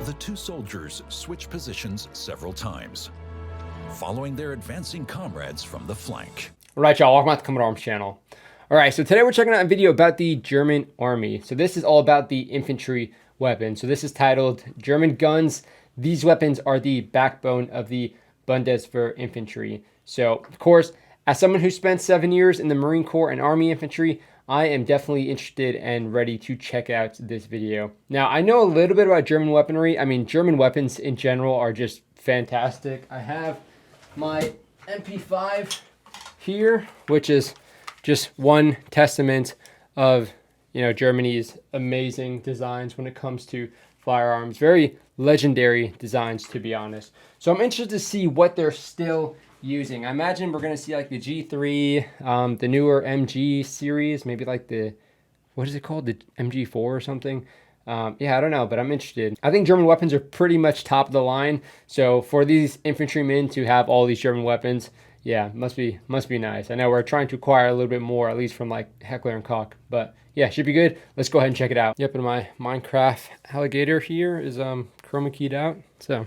the two soldiers switch positions several times, following their advancing comrades from the flank. All right, y'all, welcome back to Common Arms channel. All right, so today we're checking out a video about the German army. So this is all about the infantry weapon. So this is titled German Guns. These weapons are the backbone of the Bundeswehr infantry. So of course, as someone who spent 7 years in the Marine Corps and Army infantry, I am definitely interested and ready to check out this video. Now, I know a little bit about German weaponry. I mean, German weapons in general are just fantastic. I have my MP5 here, which is just one testament of, you know, Germany's amazing designs when it comes to firearms. Very legendary designs, to be honest. So I'm interested to see what they're still using. I imagine we're going to see like the G3, the newer MG series, maybe like the, what is it called? The MG4 or something. Yeah, I don't know, but I'm interested. I think German weapons are pretty much top of the line. So for these infantrymen to have all these German weapons, yeah, must be nice. I know we're trying to acquire a little bit more, at least from like Heckler and Koch, but yeah, should be good. Let's go ahead and check it out. Yep, and my Minecraft alligator here is chroma keyed out. So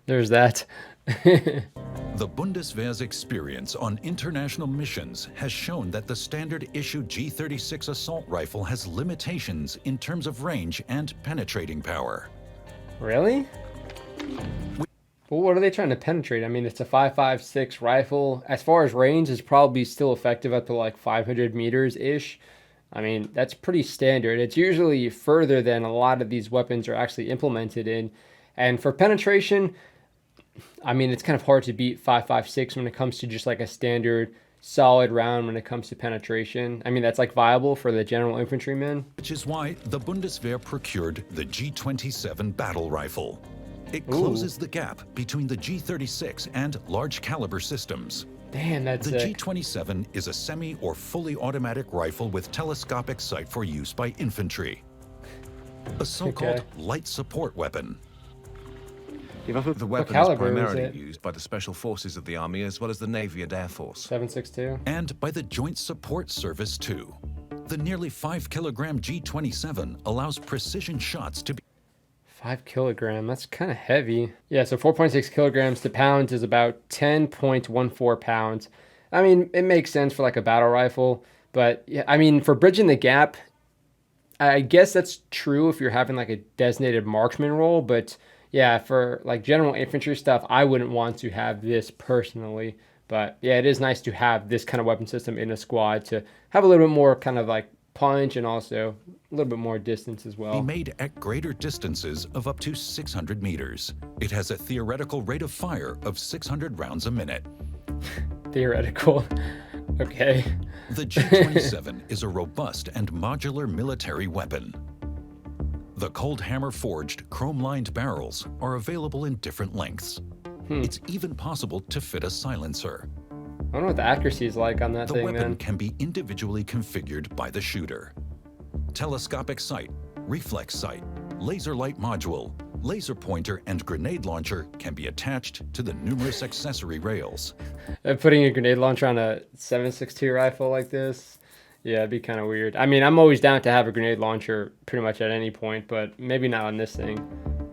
there's that. The Bundeswehr's experience on international missions has shown that the standard issue G36 assault rifle has limitations in terms of range and penetrating power. Really? Well, what are they trying to penetrate? I mean, it's a 5.56 rifle. As far as range, it's probably still effective up to like 500 meters-ish. I mean, that's pretty standard. It's usually further than a lot of these weapons are actually implemented in. And for penetration, I mean, it's kind of hard to beat 5.56 when it comes to just like a standard solid round when it comes to penetration. I mean, that's like viable for the general infantryman. Which is why the Bundeswehr procured the G27 battle rifle. It closes the gap between the G36 and large caliber systems. Damn, that's the G27 is a semi or fully automatic rifle with telescopic sight for use by infantry. A so-called light support weapon. The weapon is primarily used by the special forces of the Army as well as the Navy and Air Force. 7.62. And by the Joint Support Service too. The nearly 5 kilogram G27 allows precision shots to be 5 kilogram, that's kind of heavy. Yeah, so 4.6 kilograms to pounds is about 10.14 pounds. I mean, it makes sense for like a battle rifle, but yeah, I mean, for bridging the gap, I guess that's true if you're having like a designated marksman role, but yeah, for like general infantry stuff, I wouldn't want to have this personally. But yeah, it is nice to have this kind of weapon system in a squad to have a little bit more kind of like punch and also a little bit more distance as well. Be made at greater distances of up to 600 meters. It has a theoretical rate of fire of 600 rounds a minute. Theoretical. Okay. The G27 is a robust and modular military weapon. The cold hammer forged chrome-lined barrels are available in different lengths. It's even possible to fit a silencer. I don't know what the accuracy is like on that thing, man. The weapon can be individually configured by the shooter. Telescopic sight, reflex sight, laser light module, laser pointer, and grenade launcher can be attached to the numerous accessory rails. Putting a grenade launcher on a 7.62 rifle like this, yeah, it'd be kind of weird. I mean, I'm always down to have a grenade launcher pretty much at any point, but maybe not on this thing.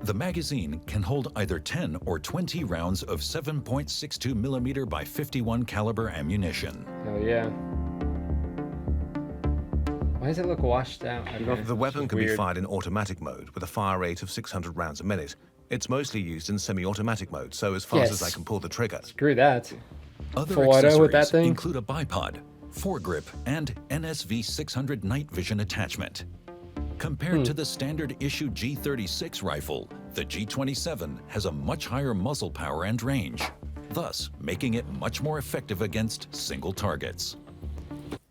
The magazine can hold either 10 or 20 rounds of 7.62 millimeter by 51 caliber ammunition. Oh yeah. Why does it look washed out? The weapon can be fired in automatic mode with a fire rate of 600 rounds a minute. It's mostly used in semi-automatic mode, so as fast as I can pull the trigger. Screw that. Other accessories include a bipod, foregrip, and NSV 600 night vision attachment. Compared to the standard issue G36 rifle, the G27 has a much higher muzzle power and range, thus making it much more effective against single targets.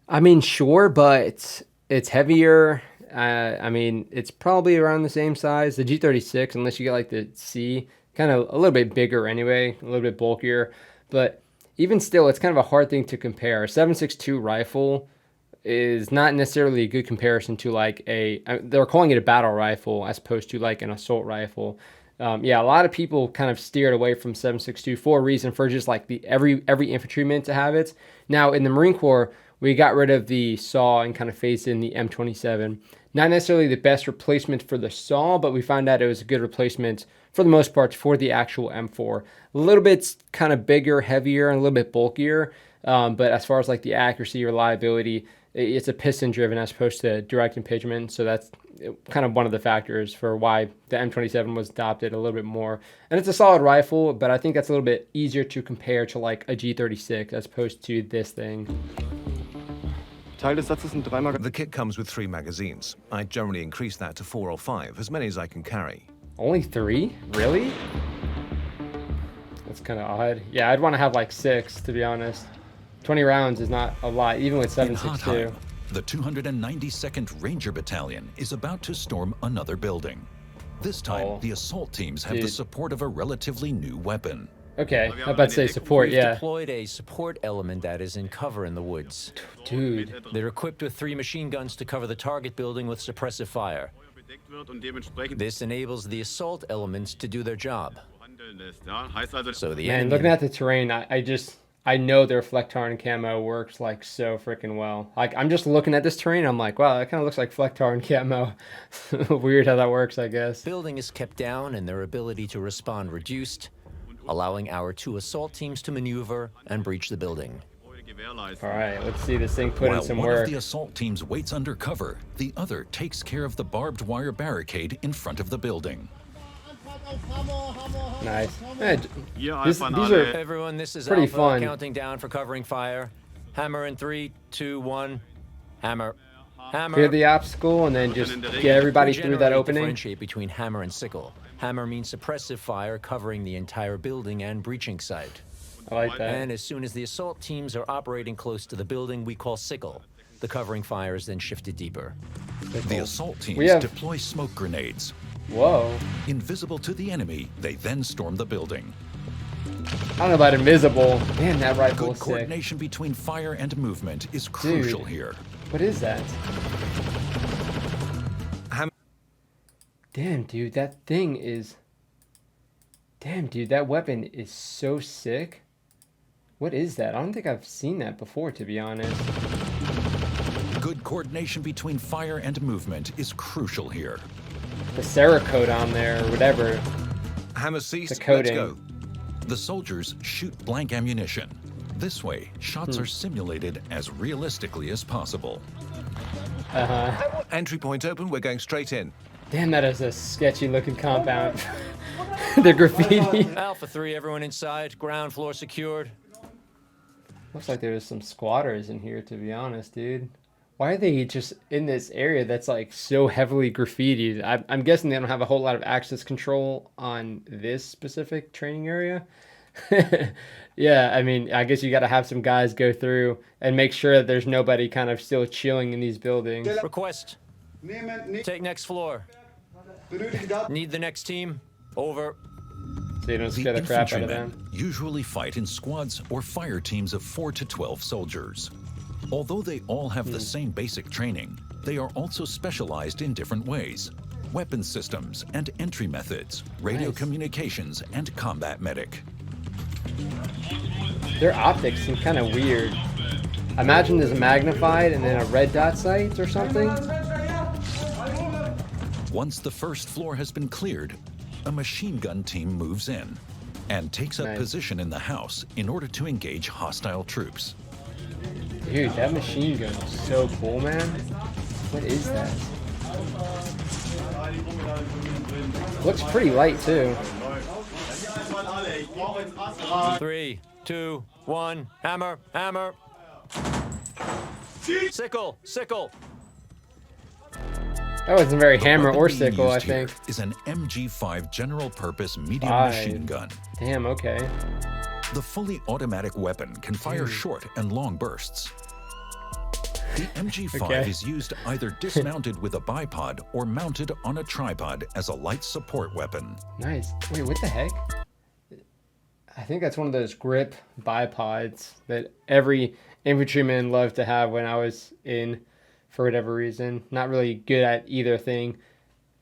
I mean, sure, but it's heavier. I mean, it's probably around the same size. The G36, unless you get like the C, kind of a little bit bigger anyway, a little bit bulkier. But even still, it's kind of a hard thing to compare. A 7.62 rifle is not necessarily a good comparison to like they're calling it a battle rifle as opposed to like an assault rifle. Yeah, a lot of people kind of steered away from 7.62 for a reason, for just like every infantryman to have it. Now in the Marine Corps, we got rid of the SAW and kind of phased in the M27. Not necessarily the best replacement for the saw, but we found out it was a good replacement for the most part for the actual M4. A little bit kind of bigger, heavier, and a little bit bulkier. But as far as like the accuracy, reliability, it's a piston driven as opposed to direct impingement. So that's kind of one of the factors for why the M27 was adopted a little bit more. And it's a solid rifle, but I think that's a little bit easier to compare to like a G36 as opposed to this thing. The kit comes with 3 magazines. I generally increase that to 4 or 5, as many as I can carry. Only 3? Really? That's kind of odd. Yeah, I'd want to have like 6, to be honest. 20 rounds is not a lot, even with 7.62. The 292nd Ranger Battalion is about to storm another building. This time, the assault teams have the support of a relatively new weapon. Okay, I'm about to say support, We've yeah. deployed a support element that is in cover in the woods. Dude. They're equipped with 3 machine guns to cover the target building with suppressive fire. This enables the assault elements to do their job. So the Man, looking at the terrain, I know their Flectarn camo works like so freaking well. Like I'm just looking at this terrain, I'm like, wow, that kind of looks like Flectarn camo. Weird how that works, I guess. Building is kept down and their ability to respond reduced, allowing our 2 assault teams to maneuver and breach the building. All right, let's see this thing put in some While one work. of the assault teams waits under cover, the other takes care of the barbed wire barricade in front of the building. Nice. Yeah, these are Everyone, this is pretty Alpha, fun. counting down for covering fire. Hammer in 3, 2, 1. Hammer. Hammer. clear the obstacle and then just get everybody through that opening. Differentiate between hammer and sickle. Hammer means suppressive fire covering the entire building and breaching site. I like that. And as soon as the assault teams are operating close to the building, we call sickle. The covering fire is then shifted deeper. The assault teams deploy smoke grenades. Whoa. Invisible to the enemy, they then storm the building. I don't know about invisible. Man, that rifle Good is sick. coordination between fire and movement is crucial here. What is that? Damn, dude, that thing is... Damn, dude, that weapon is so sick. What is that? I don't think I've seen that before, to be honest. Good coordination between fire and movement is crucial here. The Cerakote on there, or whatever. Hammer ceased, The coating. let's go. The soldiers shoot blank ammunition. This way, shots are simulated as realistically as possible. Uh-huh. Entry point open, we're going straight in. Damn, that is a sketchy looking compound. The graffiti. Alpha 3, everyone inside. Ground floor secured. Looks like there's some squatters in here, to be honest, dude. Why are they just in this area that's like so heavily graffitied? I'm guessing they don't have a whole lot of access control on this specific training area. Yeah, I mean, I guess you got to have some guys go through and make sure that there's nobody kind of still chilling in these buildings. Request. Take next floor. Need the next team. Over. So you don't The scare the crap out of infantrymen them. usually fight in squads or fire teams of 4 to 12 soldiers. Although they all have the same basic training, they are also specialized in different ways. Weapon systems and entry methods, radio communications, and combat medic. Their optics seem kind of weird. I imagine there's a magnified and then a red dot sight or something. Once the first floor has been cleared, a machine gun team moves in and takes up position in the house in order to engage hostile troops. Dude, that machine gun is so cool, man. What is that? Looks pretty light, too. 3, 2, 1. Hammer. Hammer. Sickle. Sickle. That wasn't very hammer The or weapon being sickle, I used here think. is an MG5 general purpose medium 5. machine gun. Damn, okay. The fully automatic weapon can fire short and long bursts. The MG5 Okay. is used either dismounted with a bipod or mounted on a tripod as a light support weapon. Nice. Wait, what the heck? I think that's one of those grip bipods that every infantryman loved to have when I was in, for whatever reason. Not really good at either thing,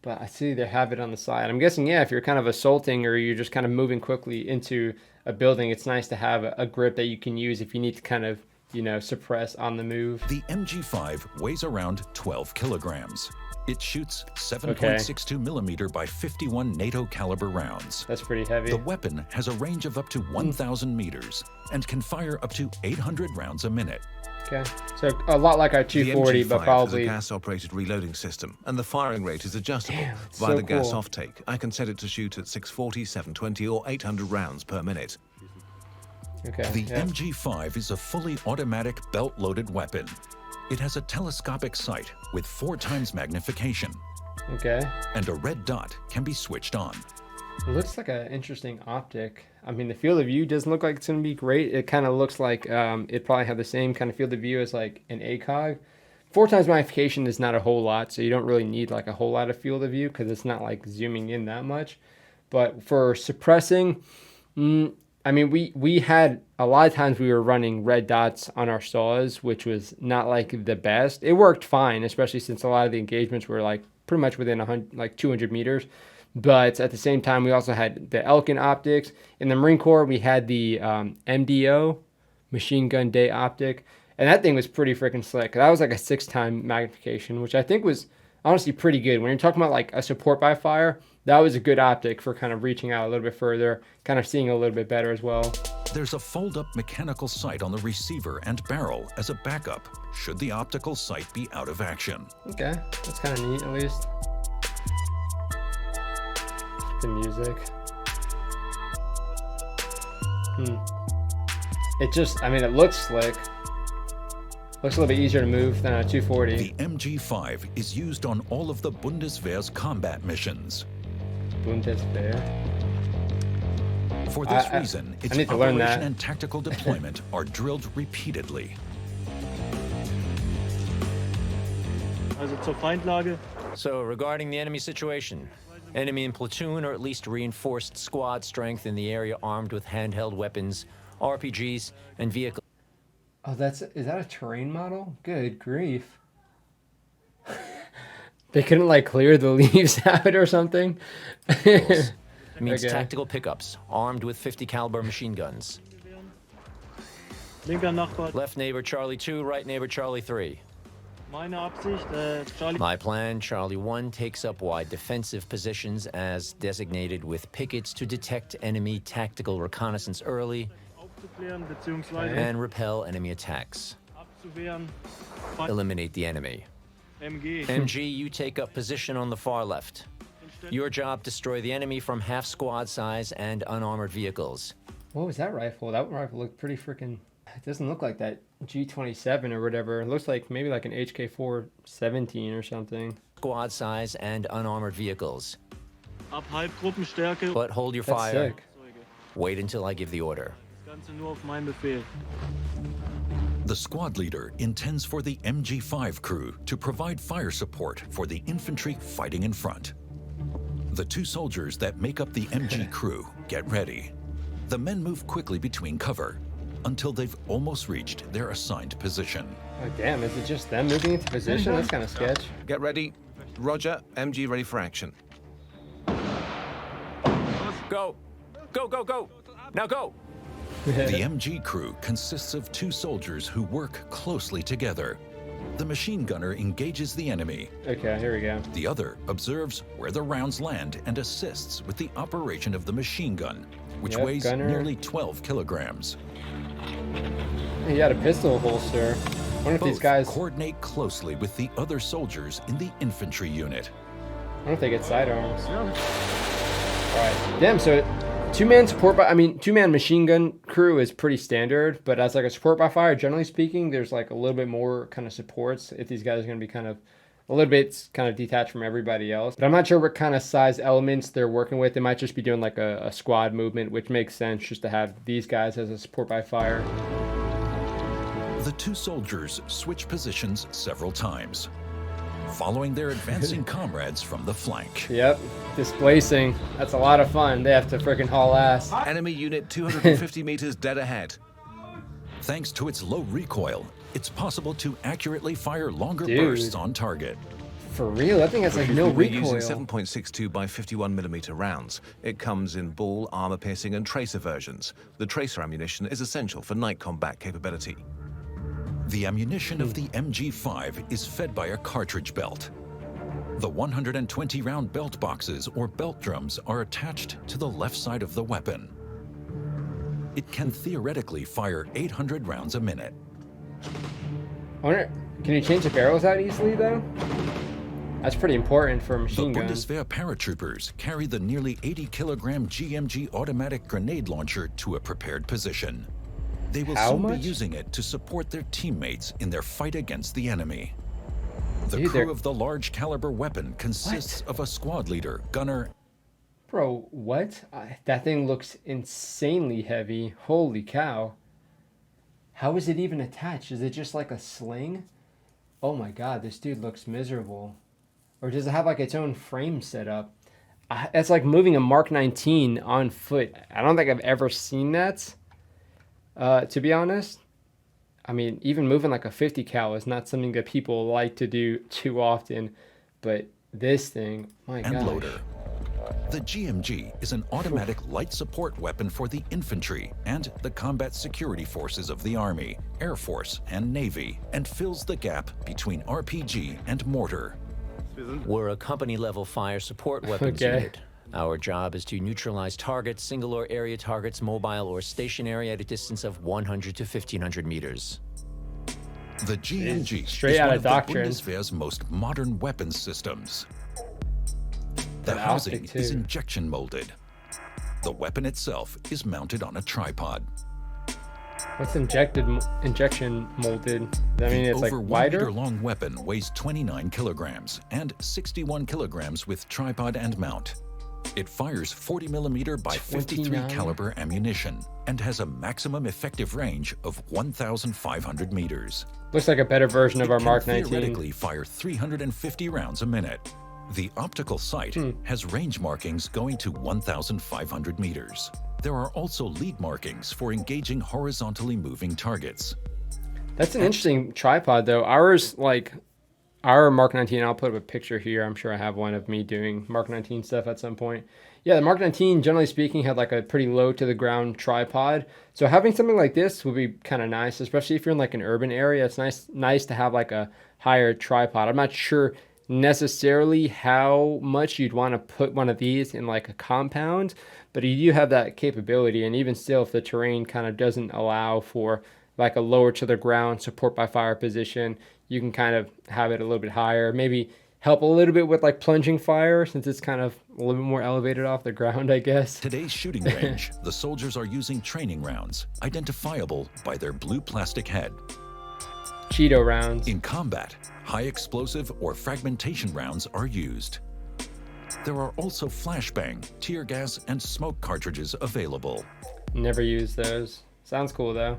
but I see they have it on the side. I'm guessing, yeah, if you're kind of assaulting or you're just kind of moving quickly into a building, it's nice to have a grip that you can use if you need to kind of you know, suppress on the move. The MG5 weighs around 12 kilograms. It shoots 7.62 millimeter by 51 NATO caliber rounds. That's pretty heavy. The weapon has a range of up to 1,000 meters and can fire up to 800 rounds a minute. Okay, so a lot like our 240, but probably a gas-operated reloading system, and the firing rate is adjustable via so the gas cool. offtake. I can set it to shoot at 640, 720, or 800 rounds per minute. Okay. The MG5 is a fully automatic belt-loaded weapon. It has a telescopic sight with 4 times magnification. Okay. And a red dot can be switched on. It looks like an interesting optic. I mean, the field of view doesn't look like it's going to be great. It kind of looks like it probably have the same kind of field of view as like an ACOG. 4 times magnification is not a whole lot, so you don't really need like a whole lot of field of view because it's not like zooming in that much. But for suppressing, I mean, we had a lot of times we were running red dots on our saws, which was not like the best. It worked fine, especially since a lot of the engagements were like pretty much within 100, like 200 meters. But at the same time, we also had the Elkin optics. In the Marine Corps, we had the MDO, machine gun day optic. And that thing was pretty freaking slick. That was like a 6-time magnification, which I think was honestly pretty good. When you're talking about like a support by fire, that was a good optic for kind of reaching out a little bit further, kind of seeing a little bit better as well. There's a fold-up mechanical sight on the receiver and barrel as a backup, should the optical sight be out of action. Okay, that's kind of neat at least. The music. It just, I mean, it looks slick. Looks a little bit easier to move than a 240. The MG5 is used on all of the Bundeswehr's combat missions. Bundeswehr. For this reason, its need to learn operation that. and tactical deployment are drilled repeatedly. Also zur Feindlage. So regarding the enemy situation, enemy in platoon or at least reinforced squad strength in the area armed with handheld weapons, RPGs, and vehicles. Oh, is that a terrain model? Good grief. They couldn't like clear the leaves out or something? Means Okay. tactical pickups armed with 50 caliber machine guns. Linker Nachbar. Left neighbor Charlie 2, right neighbor Charlie 3. Meine Absicht, Charlie. My plan, Charlie 1 takes up wide defensive positions as designated with pickets to detect enemy tactical reconnaissance early Aufzuklären bzw. and repel enemy attacks. abzuwehren. Eliminate the enemy. MG. MG, you take up position on the far left. Your job, destroy the enemy from half squad size and unarmored vehicles. What was that rifle? That rifle looked pretty freaking... It doesn't look like that G27 or whatever. It looks like maybe like an HK417 or something. Squad size and unarmored vehicles. Ab Halbgruppenstärke. But hold your That's fire. sick. Wait until I give the order. Das Ganze nur auf meinen Befehl. The squad leader intends for the MG5 crew to provide fire support for the infantry fighting in front. The 2 soldiers that make up the MG crew get ready. The men move quickly between cover until they've almost reached their assigned position. Oh, damn, is it just them moving into position? That's kind of sketch. Get ready. Roger. MG ready for action. Go! Go, go, go! Now go! The MG crew consists of 2 soldiers who work closely together. The machine gunner engages the enemy. Okay, here we go. The other observes where the rounds land and assists with the operation of the machine gun, which Yep, weighs gunner. nearly 12 kilograms. He had a pistol holster. I wonder if these Both guys... coordinate closely with the other soldiers in the infantry unit. I wonder if they get sidearms. Alright. Damn, so 2-man support by... I mean, 2-man machine gun crew is pretty standard, but as like a support by fire, generally speaking, there's like a little bit more kind of supports if these guys are going to be kind of a little bit kind of detached from everybody else. But I'm not sure what kind of size elements they're working with. They might just be doing like a squad movement, which makes sense just to have these guys as a support by fire. The 2 soldiers switch positions several times, following their advancing comrades from the flank. Yep, displacing. That's a lot of fun. They have to freaking haul ass. Enemy unit 250 meters dead ahead. Thanks to its low recoil, it's possible to accurately fire longer Dude. bursts on target. For real? That thing has like no We're using recoil. 7.62 by 51 millimeter rounds. It comes in ball, armor-piercing, and tracer versions. The tracer ammunition is essential for night combat capability. The ammunition of the MG5 is fed by a cartridge belt. The 120-round belt boxes or belt drums are attached to the left side of the weapon. It can theoretically fire 800 rounds a minute. I wonder, can you change the barrels out easily though? That's pretty important for a machine gun. The bundeswehr paratroopers carry the nearly 80-kilogram GMG automatic grenade launcher to a prepared position. They will soon be using it to support their teammates in their fight against the enemy. The crew of the large caliber weapon consists of a squad leader, gunner. Bro, what? That thing looks insanely heavy. Holy cow. How is it even attached? Is it just like a sling? Oh my god, this dude looks miserable. Or does it have like its own frame set up? It's like moving a Mark 19 on foot. I don't think I've ever seen that. To be honest, I mean, even moving like a 50 cal is not something that people like to do too often, but this thing, my gosh. And loader. The GMG is an automatic light support weapon for the infantry and the combat security forces of the Army, Air Force, and Navy, and fills the gap between RPG and mortar. We're a company-level fire support weapons unit. Our job is to neutralize targets, single or area targets, mobile or stationary, at a distance of 100 to 1,500 meters. The GMG straight is out one of the Doctrine. Bundeswehr's most modern weapons systems. The housing is injection molded. The weapon itself is mounted on a tripod. What's injection molded? I mean, it's like over wider? 1 meter long weapon weighs 29 kilograms and 61 kilograms with tripod and mount. It fires 40 millimeter by 53 caliber ammunition and has a maximum effective range of 1,500 meters. Looks like a better version of our Mark 19. It can theoretically fire 350 rounds a minute. The optical sight has range markings going to 1,500 meters. There are also lead markings for engaging horizontally moving targets. That's an interesting tripod though. Ours, like our Mark 19, I'll put up a picture here. I'm sure I have one of me doing Mark 19 stuff at some point. Yeah, the Mark 19, generally speaking, had like a pretty low to the ground tripod. So having something like this would be kind of nice, especially if you're in like an urban area. It's nice to have like a higher tripod. I'm not sure necessarily how much you'd want to put one of these in like a compound, but you do have that capability. And even still, if the terrain kind of doesn't allow for like a lower to the ground support by fire position, you can kind of have it a little bit higher, maybe help a little bit with like plunging fire since it's kind of a little bit more elevated off the ground, I guess. Today's shooting range, the soldiers are using training rounds, identifiable by their blue plastic head. Cheeto rounds. In combat, high explosive or fragmentation rounds are used. There are also flashbang, tear gas, and smoke cartridges available. Never used those. Sounds cool though.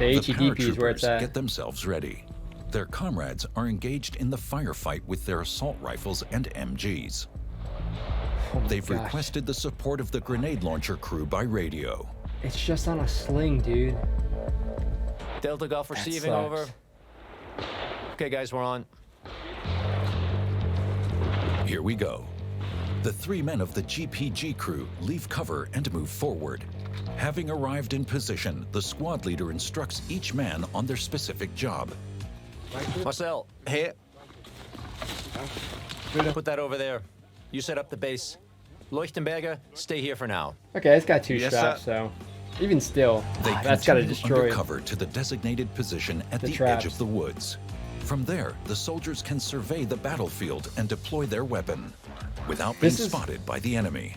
The HEDP is where it's at. Get themselves ready. Their comrades are engaged in the firefight with their assault rifles and MGs. They've requested the support of the grenade launcher crew by radio. It's just on a sling, dude. Delta Golf receiving, over. Okay, guys, we're on. Here we go. The 3 men of the GPG crew leave cover and move forward. Having arrived in position, the squad leader instructs each man on their specific job. Marcel, here. Put that over there. You set up the base. Leuchtenberger, stay here for now. Okay, it's got 2 straps, so even still, that's got to destroy cover to the designated position at the edge of the woods. From there, the soldiers can survey the battlefield and deploy their weapon without being spotted by the enemy.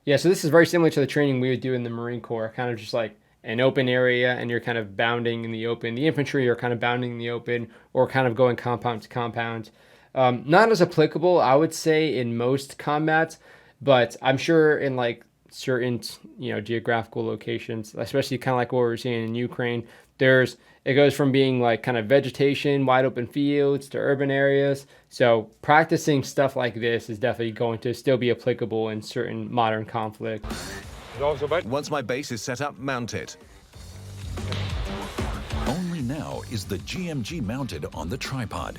Yeah, so this is very similar to the training we would do in the Marine Corps, kind of just like an open area and you're kind of bounding in the open. The infantry are kind of bounding in the open or kind of going compound to compound. Not as applicable, I would say, in most combats, but I'm sure in like certain, geographical locations, especially kind of like what we're seeing in Ukraine, it goes from being like kind of vegetation, wide open fields to urban areas. So practicing stuff like this is definitely going to still be applicable in certain modern conflict. Once my base is set up, mount it. Only now is the GMG mounted on the tripod.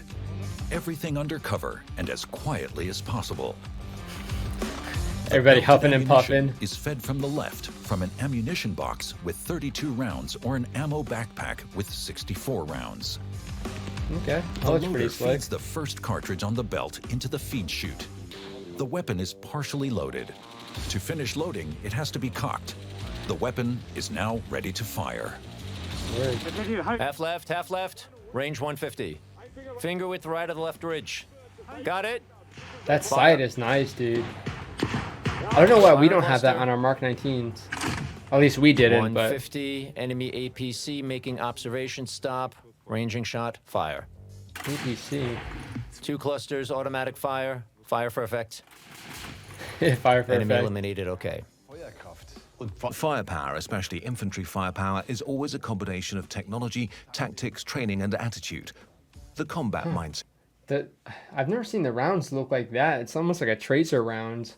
Everything under cover and as quietly as possible. Everybody huffing and puffing. Is fed from the left from an ammunition box with 32 rounds or an ammo backpack with 64 rounds. Okay, The looks loader pretty slick. feeds the first cartridge on the belt into the feed chute. The weapon is partially loaded. To finish loading, it has to be cocked. The weapon is now ready to fire. Half left. Range 150. Finger width right of the left ridge. Got it? That sight is nice, dude. I don't know why we don't have that on our Mark 19s. At least we didn't, but 150, enemy APC making observation stop. Ranging shot, fire. APC. 2 clusters, automatic fire. Fire for effect. Fire for Enemy effect. eliminated, okay. Firepower, especially infantry firepower, is always a combination of technology, tactics, training, and attitude. The combat mindset. I've never seen the rounds look like that. It's almost like a tracer round.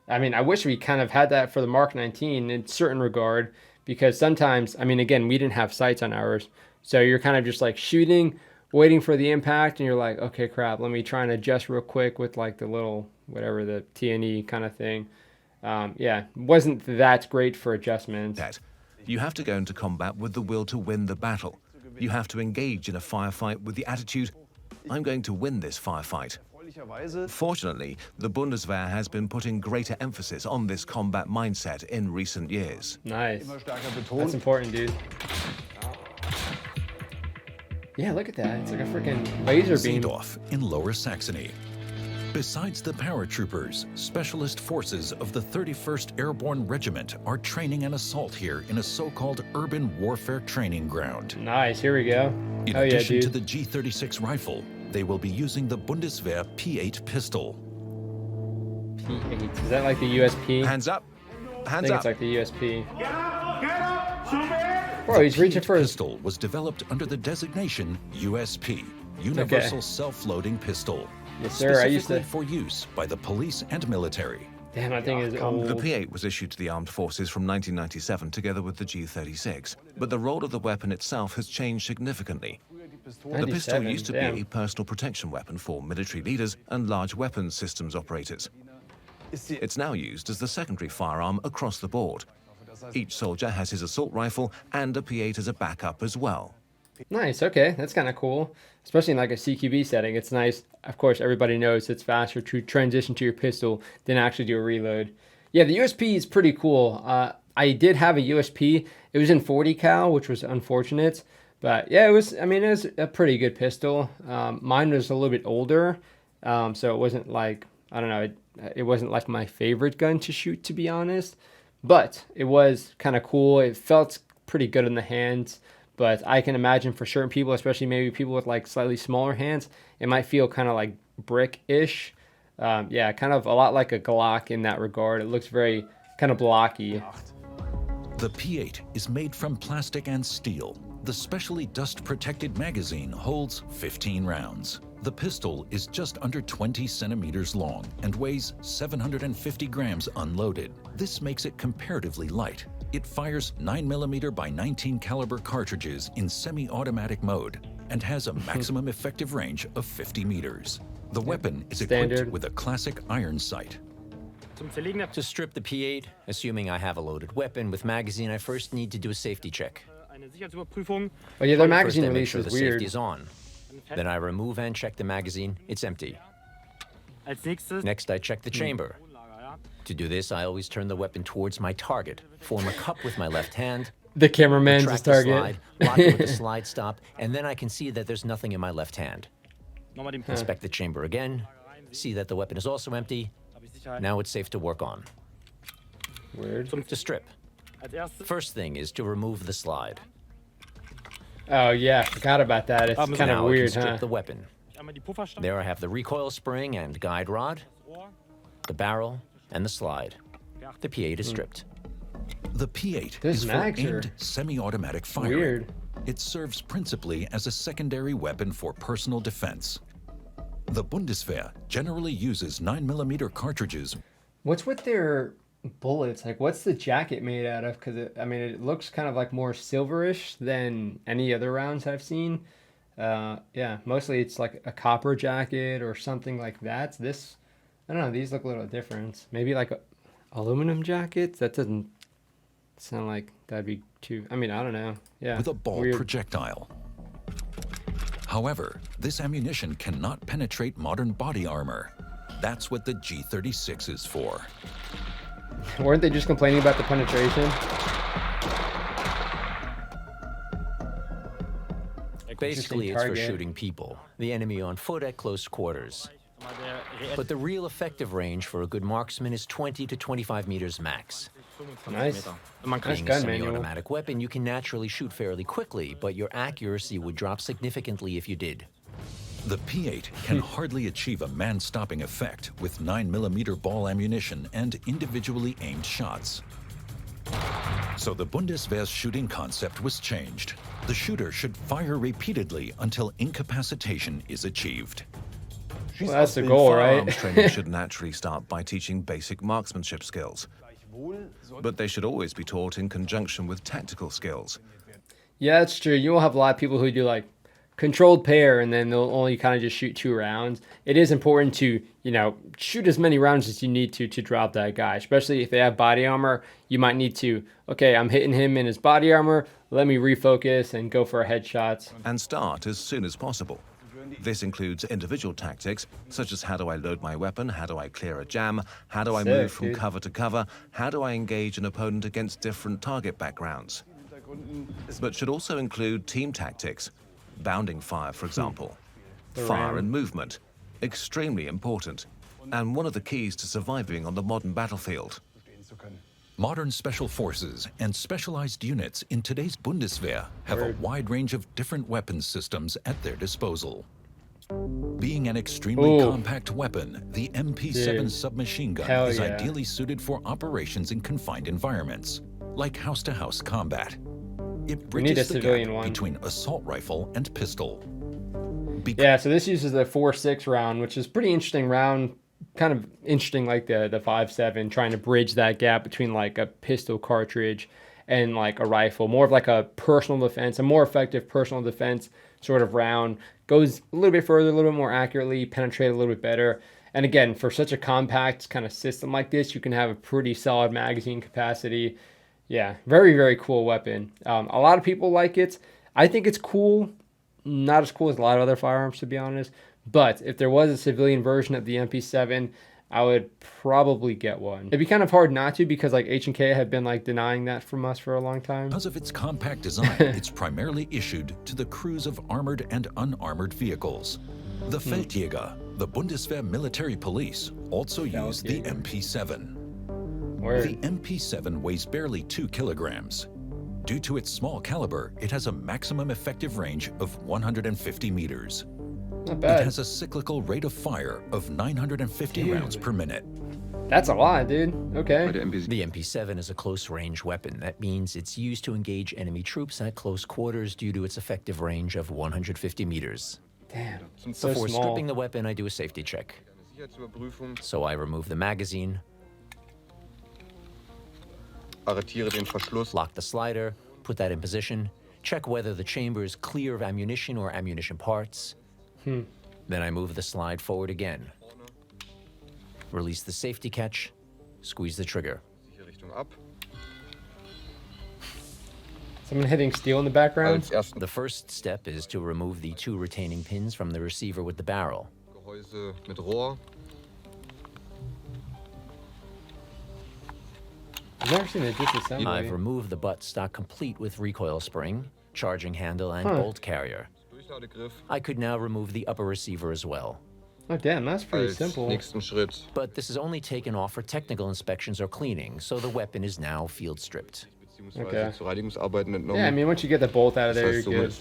I mean, I wish we kind of had that for the Mark 19 in certain regard, because sometimes, I mean, again, we didn't have sights on ours. So you're kind of just like shooting, waiting for the impact, and you're like, okay, crap, let me try and adjust real quick with like the little, whatever, the TNE kind of thing. Yeah, wasn't that great for adjustments. You have to go into combat with the will to win the battle. You have to engage in a firefight with the attitude, I'm going to win this firefight. Fortunately, the Bundeswehr has been putting greater emphasis on this combat mindset in recent years. Nice. That's important, dude. Yeah, look at that. It's like a freaking laser beam. Seedorf in Lower Saxony. Besides the paratroopers, specialist forces of the 31st Airborne Regiment are training an assault here in a so-called urban warfare training ground. Nice, here we go. In addition to the G36 rifle, they will be using the Bundeswehr P8 pistol. P8, is that like the USP? Hands up, hands I think up. it's like the USP. Bro, he's reaching for his... pistol was developed under the designation USP, Universal Self-Loading Pistol. Yes, sir. I used Specifically to... for use by the police and military. Damn, that thing is old. The P8 was issued to the armed forces from 1997 together with the G36, but the role of the weapon itself has changed significantly. The pistol used to be a personal protection weapon for military leaders and large weapons systems operators. It's now used as the secondary firearm across the board. Each soldier has his assault rifle and a P8 as a backup as well. Nice, okay, that's kind of cool. Especially in like a CQB setting, it's nice. Of course, everybody knows it's faster to transition to your pistol than actually do a reload. Yeah, the USP is pretty cool. I did have a USP. It was in 40 cal, which was unfortunate. But yeah, it was a pretty good pistol. Mine was a little bit older, so it wasn't like, I don't know, it wasn't like my favorite gun to shoot, to be honest. But it was kind of cool. It felt pretty good in the hands. But I can imagine for certain people, especially maybe people with like slightly smaller hands, it might feel kind of like brick-ish. Yeah, kind of a lot like a Glock in that regard. It looks very kind of blocky. The P8 is made from plastic and steel. The specially dust-protected magazine holds 15 rounds. The pistol is just under 20 centimeters long and weighs 750 grams unloaded. This makes it comparatively light. It fires 9mm by 19 caliber cartridges in semi-automatic mode and has a maximum effective range of 50 meters. The weapon is equipped with a classic iron sight. To strip the P8, assuming I have a loaded weapon with magazine, I first need to do a safety check. Oh yeah, their magazine First, I make release sure is the weird. safety is on. Then I remove and check the magazine. It's empty. Next, I check the chamber. To do this, I always turn the weapon towards my target, form a cup with my left hand, The cameraman's retract his the target. slide, lock it with the slide stop, and then I can see that there's nothing in my left hand. Inspect the chamber again, see that the weapon is also empty. Now it's safe to work on. Weird. To strip. First thing is to remove the slide. Oh yeah, forgot about that. It's kind Now of weird, I can strip huh? the weapon. There I have the recoil spring and guide rod, the barrel, and the slide. The P8 is stripped. The P8 Those is for mags are aimed semi-automatic firing. weird. It serves principally as a secondary weapon for personal defense. The Bundeswehr generally uses 9mm cartridges. What's with their bullets? Like, what's the jacket made out of? Because it looks kind of like more silverish than any other rounds I've seen. Yeah, mostly it's like a copper jacket or something like that. This, I don't know. These look a little different. Maybe like aluminum jackets. That doesn't Sound like that'd be too. I mean, I don't know. Yeah. With a ball weird. projectile. However, this ammunition cannot penetrate modern body armor. That's what the G36 is for. Weren't they just complaining about the penetration? Basically, it's for shooting people, the enemy on foot at close quarters. But the real effective range for a good marksman is 20 to 25 meters max. Nice. Being a semi-automatic weapon, you can naturally shoot fairly quickly, but your accuracy would drop significantly if you did. The P8 can hardly achieve a man-stopping effect with 9mm ball ammunition and individually aimed shots. So the Bundeswehr's shooting concept was changed. The shooter should fire repeatedly until incapacitation is achieved. Well, that's the goal, right? Firearms training should naturally start by teaching basic marksmanship skills. But they should always be taught in conjunction with tactical skills. Yeah, that's true. You'll have a lot of people who do like controlled pair and then they'll only kind of just shoot 2 rounds. It is important to, you know, shoot as many rounds as you need to drop that guy, especially if they have body armor. You might need to, okay, I'm hitting him in his body armor. Let me refocus and go for headshots. And start as soon as possible. This includes individual tactics, such as how do I load my weapon, how do I clear a jam, how do I move from cover to cover, how do I engage an opponent against different target backgrounds. But should also include team tactics, bounding fire, for example. Fire and movement, extremely important, and one of the keys to surviving on the modern battlefield. Modern special forces and specialized units in today's Bundeswehr have a wide range of different weapons systems at their disposal. Being an extremely compact weapon, the MP7 submachine gun is ideally suited for operations in confined environments, like house-to-house combat. It bridges the gap between assault rifle and pistol. Yeah, so this uses the 4.6 round, which is pretty interesting round. Kind of interesting, like the 5.7, trying to bridge that gap between like a pistol cartridge and like a rifle. More of like a personal defense, a more effective personal defense sort of round. Goes a little bit further, a little bit more accurately, penetrate a little bit better. And again, for such a compact kind of system like this, you can have a pretty solid magazine capacity. Yeah, very, very cool weapon. A lot of people like it. I think it's cool. Not as cool as a lot of other firearms, to be honest. But if there was a civilian version of the MP7, I would probably get one. It'd be kind of hard not to because like H&K have been like denying that from us for a long time. Because of its compact design, it's primarily issued to the crews of armored and unarmored vehicles. The Feldjäger, the Bundeswehr military police, also use the MP7. The MP7 weighs barely 2 kilograms. Due to its small caliber, it has a maximum effective range of 150 meters. Not bad. It has a cyclical rate of fire of 950 rounds per minute. That's a lot, dude. Okay. The MP7 is a close-range weapon. That means it's used to engage enemy troops at close quarters due to its effective range of 150 meters. Damn. Before stripping the weapon, I do a safety check. So I remove the magazine, lock the slider, put that in position, check whether the chamber is clear of ammunition or ammunition parts. Then I move the slide forward again. Release the safety catch, squeeze the trigger. Someone hitting steel in the background? The first step is to remove the 2 retaining pins from the receiver with the barrel. I've never seen a disassembly. I've removed the buttstock complete with recoil spring, charging handle, and bolt carrier. I could now remove the upper receiver as well. Oh damn, that's pretty simple. But this is only taken off for technical inspections or cleaning, so the weapon is now field stripped. Okay. Yeah, I mean, once you get the bolt out of there, you're good.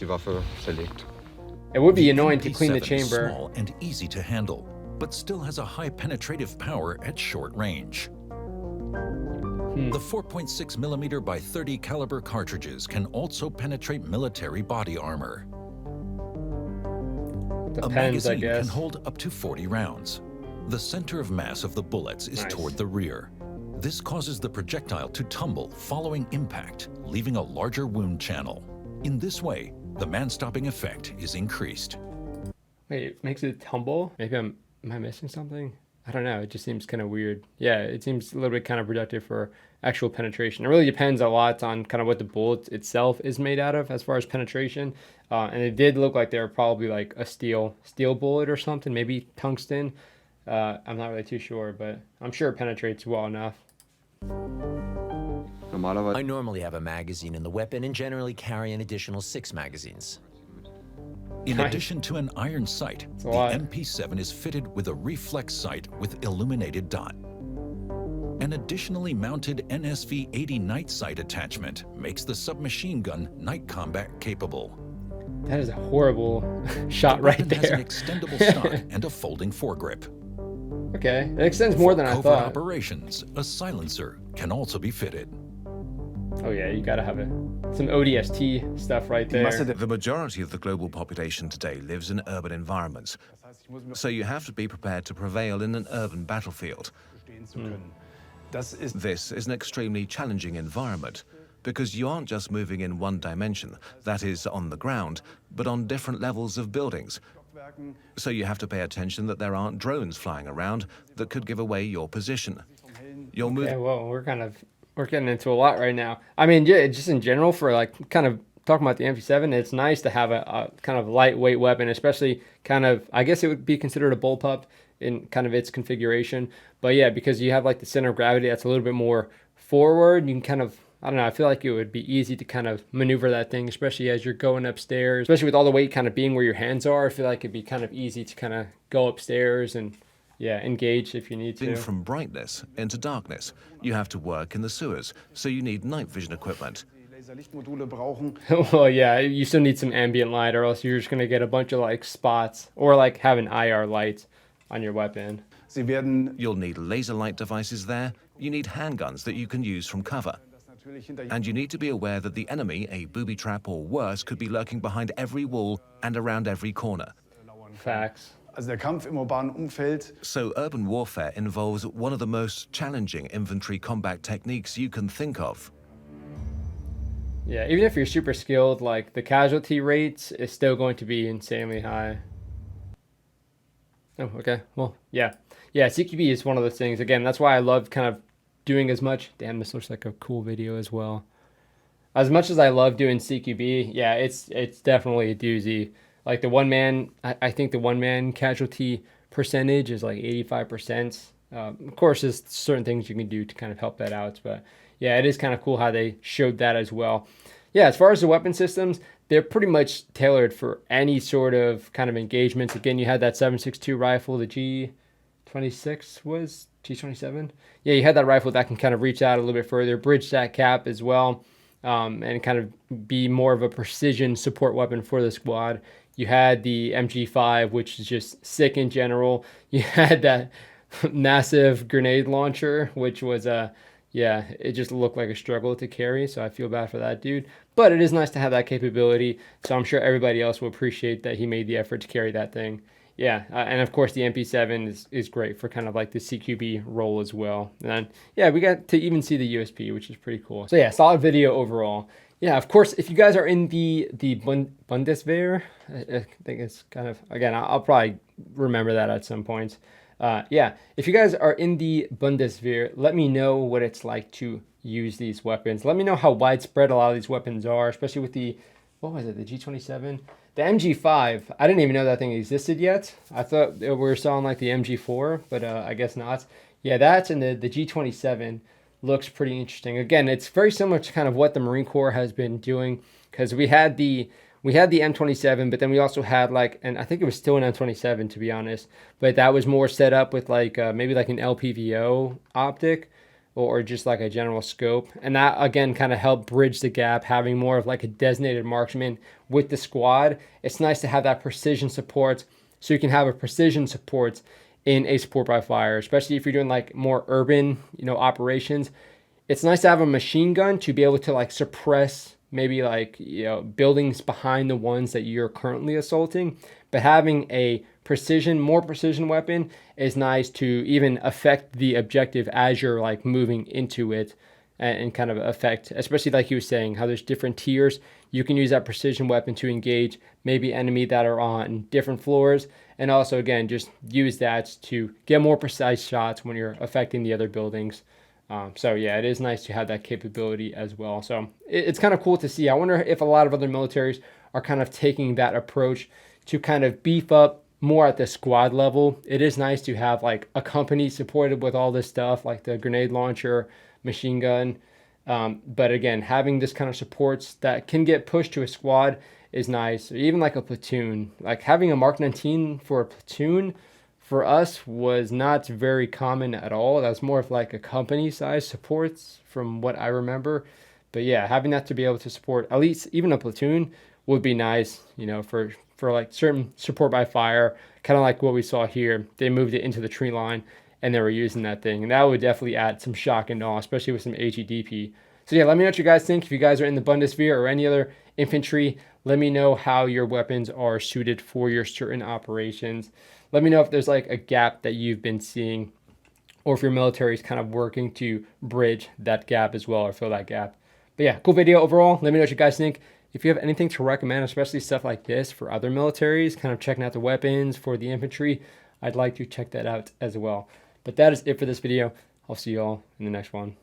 It would be annoying to clean the chamber. Small and easy to handle, but still has a high penetrative power at short range. The 4.6mm by 30 caliber cartridges can also penetrate military body armor. Depends, a magazine can hold up to 40 rounds. The center of mass of the bullets is toward the rear. This causes the projectile to tumble following impact, leaving a larger wound channel. In this way, the man-stopping effect is increased. Wait, it makes it tumble? Maybe am I missing something? I don't know. It just seems kind of weird. Yeah, it seems a little bit counterproductive for actual penetration. It really depends a lot on kind of what the bullet itself is made out of as far as penetration. And it did look like they were probably like a steel bullet or something, maybe tungsten. I'm not really too sure, but I'm sure it penetrates well enough. I normally have a magazine in the weapon and generally carry an additional 6 magazines. In addition to an iron sight, the MP7 is fitted with a reflex sight with illuminated dot. An additionally mounted NSV-80 night sight attachment makes the submachine gun night combat capable. That is a horrible shot right there. It has an extendable stock and a folding foregrip. Okay, it extends more than I thought. For covert operations, a silencer can also be fitted. Oh yeah, you gotta have some ODST stuff right there. The majority of the global population today lives in urban environments, so you have to be prepared to prevail in an urban battlefield. This is an extremely challenging environment, because you aren't just moving in one dimension, that is on the ground, but on different levels of buildings. So you have to pay attention that there aren't drones flying around that could give away your position. Okay, well, we're getting into a lot right now. I mean, yeah, just in general, for like kind of talking about the MP7, it's nice to have a kind of lightweight weapon, especially kind of, I guess it would be considered a bullpup in kind of its configuration. But yeah, because you have like the center of gravity that's a little bit more forward, you can kind of, I don't know, I feel like it would be easy to kind of maneuver that thing, especially as you're going upstairs, especially with all the weight kind of being where your hands are. I feel like it'd be kind of easy to kind of go upstairs and, yeah, engage if you need to. From brightness into darkness, you have to work in the sewers, so you need night vision equipment. Well, yeah, you still need some ambient light, or else you're just going to get a bunch of like spots, or like have an IR light on your weapon. You'll need laser light devices there. You need handguns that you can use from cover. And you need to be aware that the enemy, a booby trap or worse, could be lurking behind every wall and around every corner. Facts. So urban warfare involves one of the most challenging infantry combat techniques you can think of. Yeah, even if you're super skilled, like the casualty rates is still going to be insanely high. Oh, okay. Well, yeah. Yeah, CQB is one of those things. Again, that's why I love kind of doing as much. Damn, this looks like a cool video as well. As much as I love doing CQB, yeah, it's definitely a doozy. Like the one man, I think the one man casualty percentage is like 85%. Of course, there's certain things you can do to kind of help that out, but yeah, it is kind of cool how they showed that as well. Yeah, as far as the weapon systems, they're pretty much tailored for any sort of kind of engagements. Again, you had that 7.62 rifle, the G26 was G27. Yeah, you had that rifle that can kind of reach out a little bit further, bridge that cap as well, and kind of be more of a precision support weapon for the squad. You had the MG5, which is just sick in general. You had that massive grenade launcher, which was yeah, it just looked like a struggle to carry, so I feel bad for that dude. But it is nice to have that capability, so I'm sure everybody else will appreciate that he made the effort to carry that thing. Yeah, and of course the MP7 is great for kind of like the CQB role as well. And yeah, we got to even see the USP, which is pretty cool. So yeah, solid video overall. Yeah, of course, if you guys are in the Bundeswehr, I think it's kind of, again, I'll probably remember that at some point. Yeah, if you guys are in the Bundeswehr, let me know what it's like to use these weapons. Let me know how widespread a lot of these weapons are, especially with the, what was it, the G27? The MG5, I didn't even know that thing existed yet. I thought we were selling like the MG4, but I guess not. Yeah, that's in the G27. Looks pretty interesting. Again, it's very similar to kind of what the Marine Corps has been doing, because we had the M27, but then we also had like, and I think it was still an M27 to be honest, but that was more set up with like maybe like an LPVO optic or just like a general scope. And that again kind of helped bridge the gap, having more of like a designated marksman with the squad. It's nice to have that precision support, so you can have a precision support in a support by fire, especially if you're doing like more urban, operations. It's nice to have a machine gun to be able to like suppress maybe like, buildings behind the ones that you're currently assaulting, but having a more precision weapon is nice to even affect the objective as you're like moving into it and kind of affect, especially like he was saying, how there's different tiers. You can use that precision weapon to engage maybe enemy that are on different floors, and also again just use that to get more precise shots when you're affecting the other buildings. So yeah, it is nice to have that capability as well. So it's kind of cool to see. I wonder if a lot of other militaries are kind of taking that approach to kind of beef up more at the squad level. It is nice to have like a company supported with all this stuff, like the grenade launcher, machine gun. But again, having this kind of supports that can get pushed to a squad is nice. Even like a platoon, like having a Mark 19 for a platoon for us was not very common at all. That was more of like a company size supports from what I remember. But yeah, having that to be able to support at least even a platoon would be nice, you know, for like certain support by fire, kind of like what we saw here. They moved it into the tree line and they were using that thing. And that would definitely add some shock and awe, especially with some HEDP. So yeah, let me know what you guys think. If you guys are in the Bundeswehr or any other infantry, let me know how your weapons are suited for your certain operations. Let me know if there's like a gap that you've been seeing, or if your military is kind of working to bridge that gap as well, or fill that gap. But yeah, cool video overall. Let me know what you guys think. If you have anything to recommend, especially stuff like this for other militaries, kind of checking out the weapons for the infantry, I'd like to check that out as well. But that is it for this video. I'll see you all in the next one.